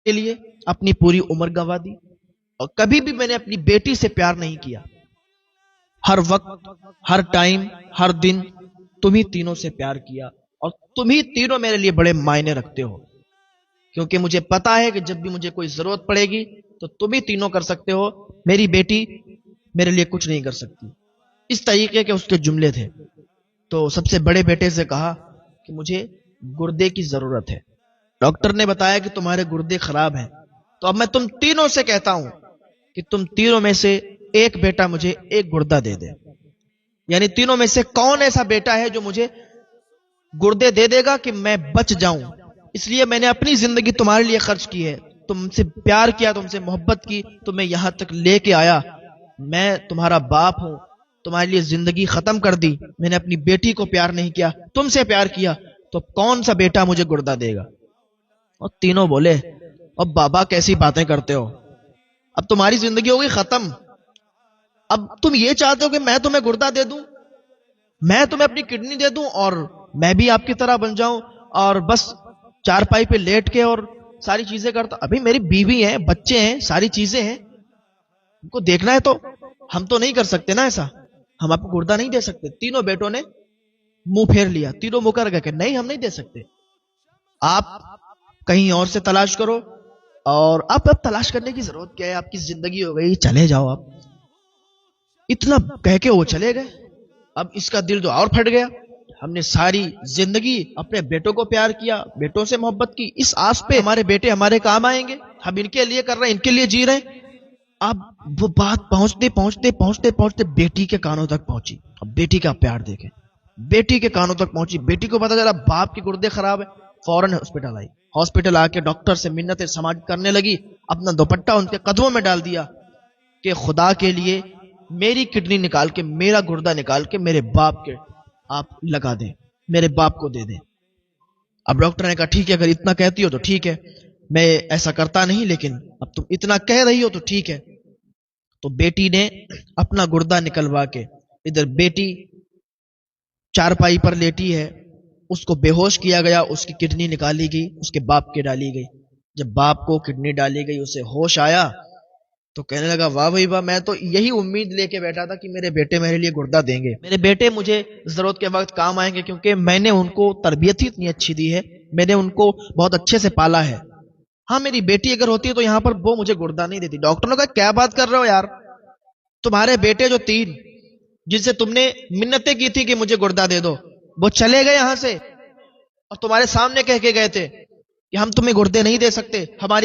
کے لیے اپنی پوری عمر گنوا دی، اور کبھی بھی میں نے اپنی بیٹی سے پیار نہیں کیا۔ ہر وقت، ہر ٹائم، ہر دن تم ہی تینوں سے پیار کیا، اور تم ہی تینوں میرے لیے بڑے معنی رکھتے ہو، کیونکہ مجھے پتا ہے کہ جب بھی مجھے کوئی ضرورت پڑے گی تو تم ہی تینوں کر سکتے ہو، میری بیٹی میرے لیے کچھ نہیں کر سکتی۔ اس طریقے کے اس کے جملے تھے۔ تو سب سے بڑے بیٹے سے کہا کہ مجھے گردے کی ضرورت ہے۔ ڈاکٹر نے بتایا کہ تمہارے گردے خراب ہیں، تو اب میں تم تینوں سے کہتا ہوں کہ تم تینوں میں سے ایک بیٹا مجھے ایک گردہ دے دے۔ یعنی تینوں میں سے کون ایسا بیٹا ہے جو مجھے گردے دے دے گا کہ میں بچ جاؤں؟ اس لیے میں نے اپنی زندگی تمہارے لیے خرچ کی ہے، تم سے پیار کیا، تم سے محبت کی، تمہیں یہاں تک لے کے آیا۔ میں تمہارا باپ ہوں، تمہارے لیے زندگی ختم کر دی۔ میں نے اپنی بیٹی کو پیار نہیں کیا، تم سے پیار کیا، تو کون سا بیٹا مجھے گردہ دے گا؟ اور تینوں بولے، اب بابا کیسی باتیں کرتے ہو، اب تمہاری زندگی ہوگی ختم، اب تم یہ چاہتے ہو کہ میں تمہیں گردہ دے دوں، میں تمہیں اپنی کڈنی دے دوں اور میں بھی آپ کی طرح بن جاؤں اور بس چارپائی پہ لیٹ کے اور ساری چیزیں کرتا؟ ابھی میری بیوی ہیں، بچے ہیں، ساری چیزیں ہیں، ان کو دیکھنا ہے، تو ہم تو نہیں کر سکتے نا ایسا، ہم آپ کو گردہ نہیں دے سکتے۔ تینوں بیٹوں نے منہ پھیر لیا، تینوں مکر گئے کہ نہیں، ہم نہیں دے سکتے، آپ کہیں اور سے تلاش کرو، اور اب تلاش کرنے کی ضرورت کیا ہے، آپ کی زندگی ہو گئی، چلے جاؤ آپ۔ اتنا کہہ کے وہ چلے گئے۔ اب اس کا دل تو اور پھٹ گیا، ہم نے ساری زندگی اپنے بیٹوں کو پیار کیا، بیٹوں سے محبت کی، اس آس پہ ہمارے بیٹے ہمارے کام آئیں گے، ہم ان کے لیے کر رہے ہیں، ان کے لیے جی رہے ہیں۔ اب وہ بات پہنچتے پہنچتے پہنچتے پہنچتے بیٹی کے کانوں تک پہنچی۔ اب بیٹی کا پیار دیکھیں، بیٹی کے کانوں تک پہنچی، بیٹی کو پتا چلا باپ کے گردے خراب ہے، فوراً ہاسپٹل آئی، ہاسپٹل آ کے ڈاکٹر سے منتیں سماج کرنے لگی، اپنا دوپٹہ ان کے قدموں میں ڈال دیا کہ خدا کے لیے میری کڈنی نکال کے، میرا گردہ نکال کے میرے باپ کے آپ لگا دیں، میرے باپ کو دے دیں۔ اب ڈاکٹر نے کہا ٹھیک ہے، اگر اتنا کہتی ہو تو ٹھیک ہے، میں ایسا کرتا نہیں، لیکن اب تم اتنا کہہ رہی ہو تو ٹھیک ہے۔ تو بیٹی نے اپنا گردہ نکلوا کے، ادھر بیٹی چارپائی پر لیٹی ہے، اس کو بے ہوش کیا گیا، اس کی کڈنی نکالی گئی، اس کے باپ کے ڈالی گئی۔ جب باپ کو کڈنی ڈالی گئی، اسے ہوش آیا تو کہنے لگا واہ بھائی واہ، میں تو یہی امید لے کے بیٹھا تھا کہ میرے بیٹے میرے لیے گردہ دیں گے، میرے بیٹے مجھے ضرورت کے وقت کام آئیں گے، کیونکہ میں نے ان کو تربیت ہی اتنی اچھی دی ہے، میں نے ان کو بہت اچھے سے پالا ہے۔ ہاں میری بیٹی اگر ہوتی ہے تو یہاں پر وہ مجھے گردہ نہیں دیتی۔ ڈاکٹر نے کہا کیا بات کر رہے ہو یار، تمہارے بیٹے جو تین، جن سے تم نے منتیں کی تھی کہ مجھے گردہ دے دو، وہ چلے گئے یہاں سے، اور تمہارے سامنے کہہ کے گئے تھے کہ ہم تمہیں گردے نہیں دے سکتے، ہماری